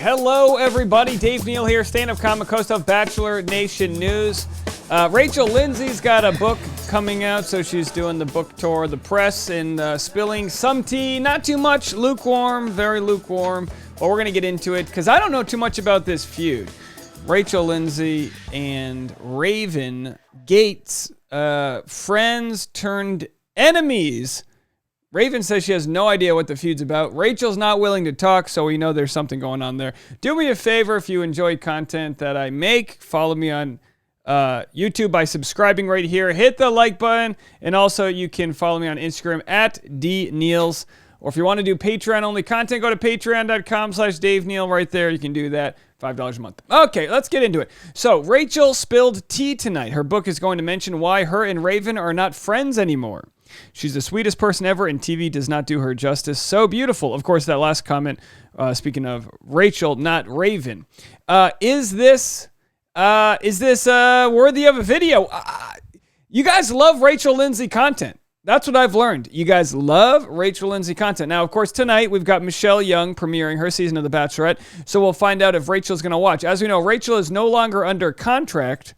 Hello, everybody. Dave Neal here, stand-up comic, host of Bachelor Nation News. Rachel Lindsay's got a book coming out, so she's doing the book tour of the press and spilling some tea. Not too much, lukewarm, very lukewarm. But we're going to get into it because I don't know too much about this feud. Rachel Lindsay and Raven Gates, friends turned enemies. Raven says she has no idea what the feud's about. Rachel's not willing to talk, so we know there's something going on there. Do me a favor if you enjoy content that I make. Follow me on YouTube by subscribing right here. Hit the like button, and also you can follow me on Instagram at dneals. Or if you want to do Patreon-only content, go to patreon.com/Dave Neal. Right there, you can do that. $5 a month. Okay, let's get into it. So, Rachel spilled tea tonight. Her book is going to mention why her and Raven are not friends anymore. She's the sweetest person ever, and TV does not do her justice. So beautiful. Of course, that last comment, speaking of Rachel, not Raven. Is this worthy of a video? You guys love Rachel Lindsay content. That's what I've learned. You guys love Rachel Lindsay content. Now, of course, tonight we've got Michelle Young premiering her season of The Bachelorette, so we'll find out if Rachel's going to watch. As we know, Rachel is no longer under contract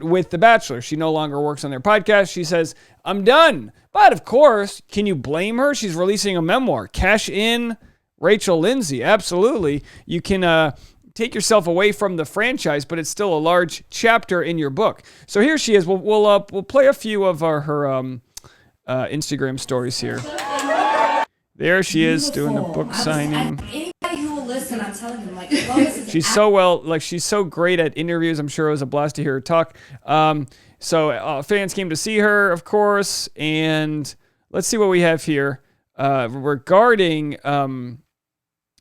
with The Bachelor. She no longer works on their podcast. She says, I'm done. But, of course, can you blame her? She's releasing a memoir. Cash in Rachel Lindsay. Absolutely. You can take yourself away from the franchise, but it's still a large chapter in your book. So here she is. We'll play a few of her Instagram stories here. There she is doing the book signing. Listen, I'm telling you, she's so great at interviews. I'm sure it was a blast to hear her talk. So fans came to see her, of course, and let's see what we have here regarding.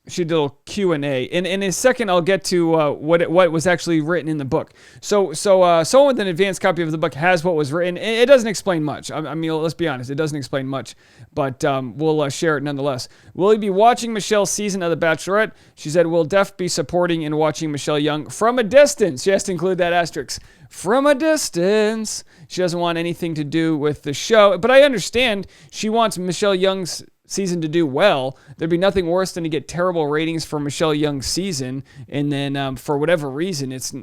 She did a little Q&A. In a second, I'll get to what was actually written in the book. So someone with an advanced copy of the book has what was written. It doesn't explain much. I mean, let's be honest. It doesn't explain much, but we'll share it nonetheless. Will you be watching Michelle's season of The Bachelorette? She said, we'll definitely be supporting and watching Michelle Young from a distance. She has to include that asterisk. From a distance. She doesn't want anything to do with the show, but I understand she wants Michelle Young's season to do well. There'd be nothing worse than to get terrible ratings for Michelle Young's season, and then for whatever reason, it's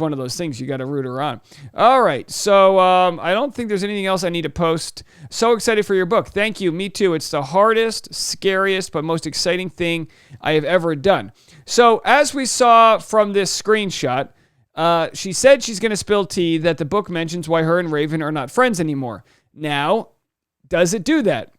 one of those things you got to root her on. All right, so I don't think there's anything else I need to post. So excited for your book. Thank you. Me too. It's the hardest, scariest, but most exciting thing I have ever done. So as we saw from this screenshot, she said she's going to spill tea that the book mentions why her and Raven are not friends anymore. Now, does it do that?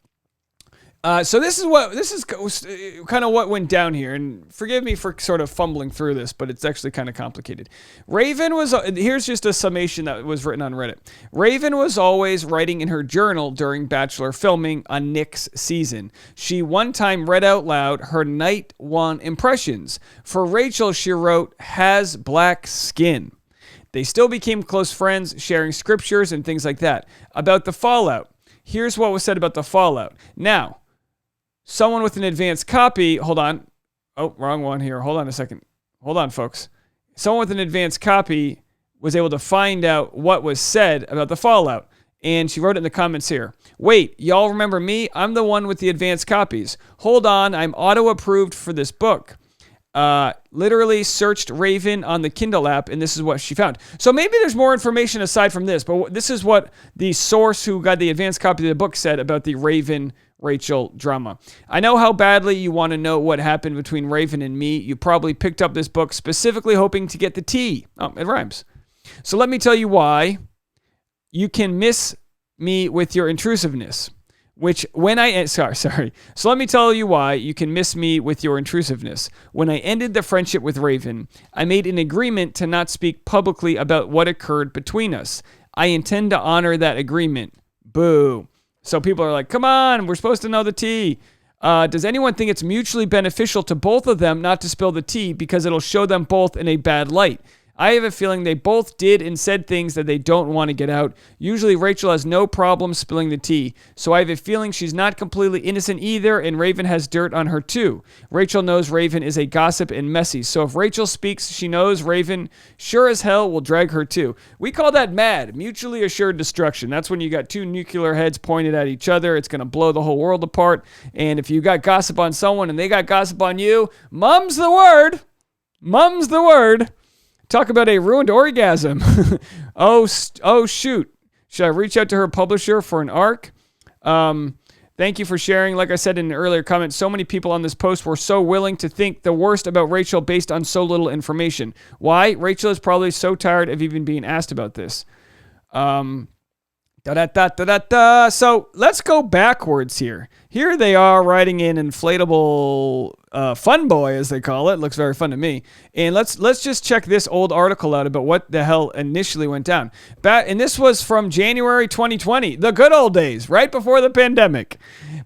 So this is kind of what went down here, and forgive me for sort of fumbling through this, but it's actually kind of complicated. Here's just a summation that was written on Reddit. Raven was always writing in her journal during Bachelor filming on Nick's season. She one time read out loud her night one impressions. For Rachel, she wrote, has black skin. They still became close friends, sharing scriptures and things like that. About the fallout. Here's what was said about the fallout. Now, someone with an advanced copy, hold on. Oh, wrong one here. Hold on a second. Hold on, folks. Someone with an advanced copy was able to find out what was said about the fallout. And she wrote it in the comments here. Wait, y'all remember me? I'm the one with the advanced copies. Hold on, I'm auto-approved for this book. Literally searched Raven on the Kindle app, and this is what she found. So maybe there's more information aside from this, but this is what the source who got the advanced copy of the book said about the Raven-Rachel drama. I know how badly you want to know what happened between Raven and me. You probably picked up this book specifically hoping to get the tea. Oh, it rhymes. So let me tell you why you can miss me with your intrusiveness. So let me tell you why you can miss me with your intrusiveness. When I ended the friendship with Raven, I made an agreement to not speak publicly about what occurred between us. I intend to honor that agreement. Boo. So people are like, come on, we're supposed to know the tea. Does anyone think it's mutually beneficial to both of them not to spill the tea because it'll show them both in a bad light? I have a feeling they both did and said things that they don't want to get out. Usually Rachel has no problem spilling the tea, so I have a feeling she's not completely innocent either, and Raven has dirt on her too. Rachel knows Raven is a gossip and messy, so if Rachel speaks, she knows Raven sure as hell will drag her too. We call that MAD, mutually assured destruction. That's when you got two nuclear heads pointed at each other. It's going to blow the whole world apart, and if you got gossip on someone and they got gossip on you, mum's the word. Mum's the word. Talk about a ruined orgasm. Oh, shoot. Should I reach out to her publisher for an arc? Thank you for sharing. Like I said in an earlier comment, so many people on this post were so willing to think the worst about Rachel based on so little information. Why? Rachel is probably so tired of even being asked about this. So let's go backwards here. Here they are riding an inflatable fun boy, as they call it. Looks very fun to me. And let's just check this old article out about what the hell initially went down. And this was from January 2020, the good old days, right before the pandemic.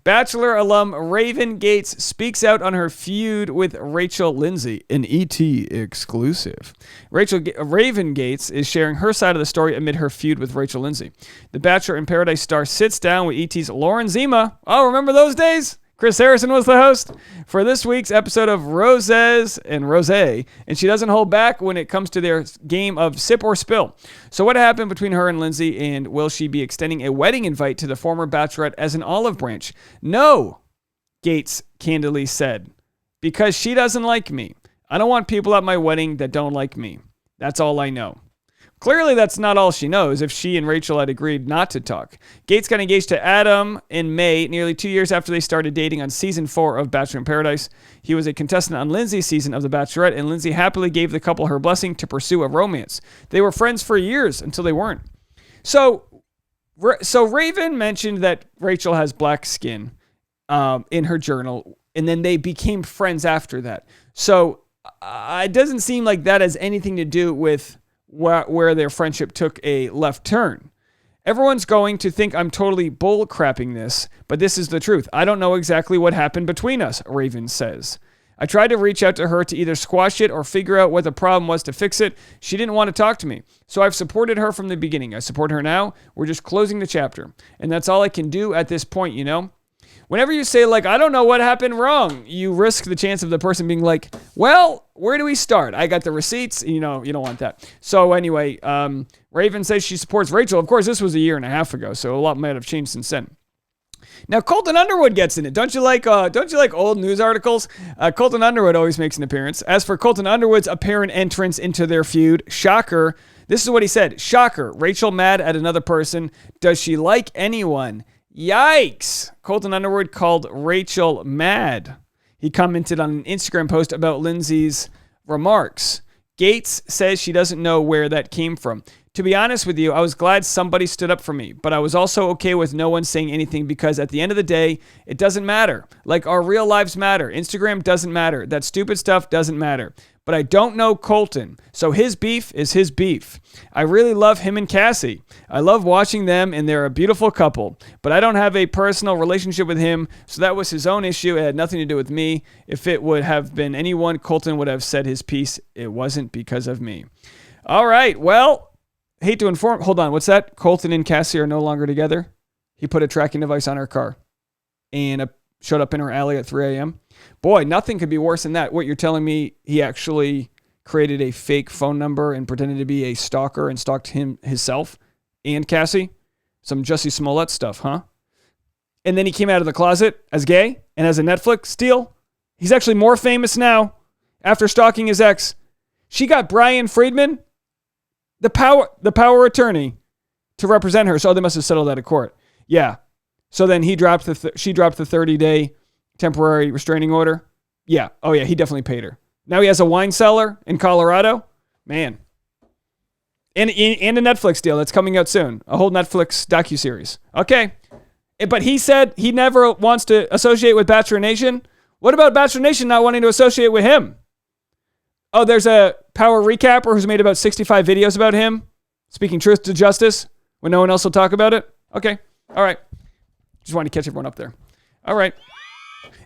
Bachelor alum Raven Gates speaks out on her feud with Rachel Lindsay, an ET exclusive. Raven Gates is sharing her side of the story amid her feud with Rachel Lindsay. The Bachelor in Paradise star sits down with ET's Lauren Zima. Oh, remember those days? Chris Harrison was the host for this week's episode of Roses and Rosé, and she doesn't hold back when it comes to their game of sip or spill. So what happened between her and Lindsay, and will she be extending a wedding invite to the former Bachelorette as an olive branch? No, Gates candidly said, because she doesn't like me. I don't want people at my wedding that don't like me. That's all I know. Clearly, that's not all she knows if she and Rachel had agreed not to talk. Gates got engaged to Adam in May, nearly 2 years after they started dating on season 4 of Bachelor in Paradise. He was a contestant on Lindsay's season of The Bachelorette, and Lindsay happily gave the couple her blessing to pursue a romance. They were friends for years until they weren't. So Raven mentioned that Rachel has black skin in her journal, and then they became friends after that. So it doesn't seem like that has anything to do with where their friendship took a left turn. Everyone's going to think I'm totally bull-crapping this, but this is the truth. I don't know exactly what happened between us, Raven says. I tried to reach out to her to either squash it or figure out what the problem was to fix it. She didn't want to talk to me, so I've supported her from the beginning. I support her now. We're just closing the chapter, and that's all I can do at this point, you know? Whenever you say, like, I don't know what happened wrong, you risk the chance of the person being like, well, where do we start? I got the receipts. You know, you don't want that. So anyway, Raven says she supports Rachel. Of course, this was a year and a half ago, so a lot might have changed since then. Now, Colton Underwood gets in it. Don't you like old news articles? Colton Underwood always makes an appearance. As for Colton Underwood's apparent entrance into their feud, shocker, this is what he said. Shocker, Rachel mad at another person. Does she like anyone? Yikes! Colton Underwood called Rachel mad. He commented on an Instagram post about Lindsay's remarks. Gates says she doesn't know where that came from. To be honest with you, I was glad somebody stood up for me, but I was also okay with no one saying anything because at the end of the day, it doesn't matter. Like, our real lives matter. Instagram doesn't matter. That stupid stuff doesn't matter. But I don't know Colton, so his beef is his beef. I really love him and Cassie. I love watching them, and they're a beautiful couple. But I don't have a personal relationship with him, so that was his own issue. It had nothing to do with me. If it would have been anyone, Colton would have said his piece. It wasn't because of me. All right, well, hate to inform. Hold on, what's that? Colton and Cassie are no longer together? He put a tracking device on her car and showed up in her alley at 3 a.m.? Boy, nothing could be worse than that. What, you're telling me he actually created a fake phone number and pretended to be a stalker and stalked himself and Cassie? Some Jussie Smollett stuff, huh? And then he came out of the closet as gay and as a Netflix deal? He's actually more famous now after stalking his ex. She got Brian Friedman, the power attorney, to represent her. So they must have settled that at court. Yeah. So then she dropped the 30-day temporary restraining order. Yeah. Oh, yeah. He definitely paid her. Now he has a wine cellar in Colorado. Man. And a Netflix deal that's coming out soon. A whole Netflix docuseries. Okay. But he said he never wants to associate with Bachelor Nation. What about Bachelor Nation not wanting to associate with him? Oh, there's a power recapper who's made about 65 videos about him speaking truth to justice when no one else will talk about it. Okay. All right. Just wanted to catch everyone up there. All right.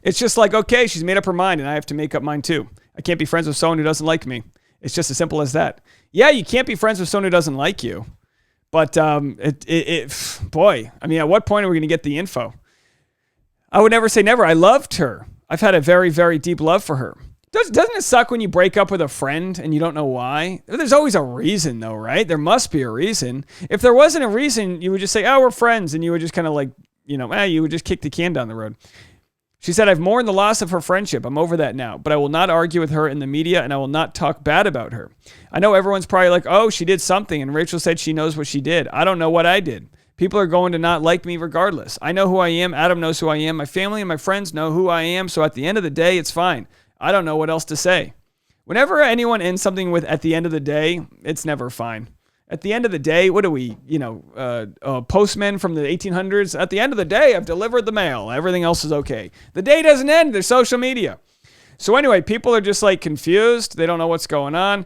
It's just like, okay, she's made up her mind and I have to make up mine too. I can't be friends with someone who doesn't like me. It's just as simple as that. Yeah, you can't be friends with someone who doesn't like you. But boy, I mean, at what point are we going to get the info? I would never say never. I loved her. I've had a very, very deep love for her. Doesn't it suck when you break up with a friend and you don't know why? There's always a reason though, right? There must be a reason. If there wasn't a reason, you would just say, oh, we're friends. And you would just kind of like, you would just kick the can down the road. She said, I've mourned the loss of her friendship. I'm over that now, but I will not argue with her in the media and I will not talk bad about her. I know everyone's probably like, oh, she did something. And Rachel said she knows what she did. I don't know what I did. People are going to not like me regardless. I know who I am. Adam knows who I am. My family and my friends know who I am. So at the end of the day, it's fine. I don't know what else to say. Whenever anyone ends something with at the end of the day, it's never fine. At the end of the day, what are we, postmen from the 1800s? At the end of the day, I've delivered the mail. Everything else is okay. The day doesn't end. There's social media. So anyway, people are just like confused. They don't know what's going on.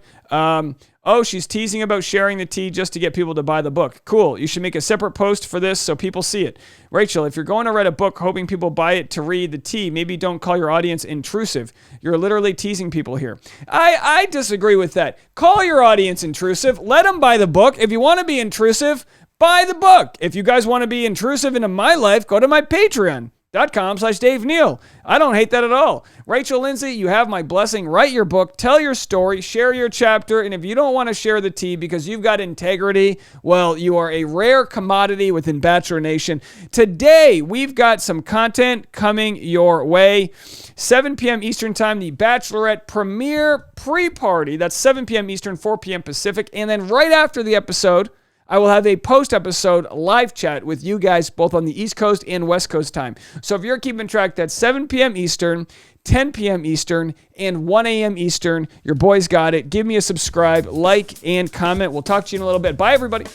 She's teasing about sharing the tea just to get people to buy the book. Cool. You should make a separate post for this so people see it. Rachel, if you're going to write a book hoping people buy it to read the tea, maybe don't call your audience intrusive. You're literally teasing people here. I disagree with that. Call your audience intrusive. Let them buy the book. If you want to be intrusive, buy the book. If you guys want to be intrusive into my life, go to my Patreon.com/Dave Neal. I don't hate that at all. Rachel, Lindsay, you have my blessing. Write your book, tell your story, share your chapter, and if you don't want to share the tea because you've got integrity, well, you are a rare commodity within Bachelor Nation. Today, we've got some content coming your way. 7 p.m. Eastern Time, the Bachelorette premiere pre-party. That's 7 p.m. Eastern, 4 p.m. Pacific. And then right after the episode, I will have a post-episode live chat with you guys both on the East Coast and West Coast time. So if you're keeping track, that's 7 p.m. Eastern, 10 p.m. Eastern, and 1 a.m. Eastern. Your boys got it. Give me a subscribe, like, and comment. We'll talk to you in a little bit. Bye, everybody.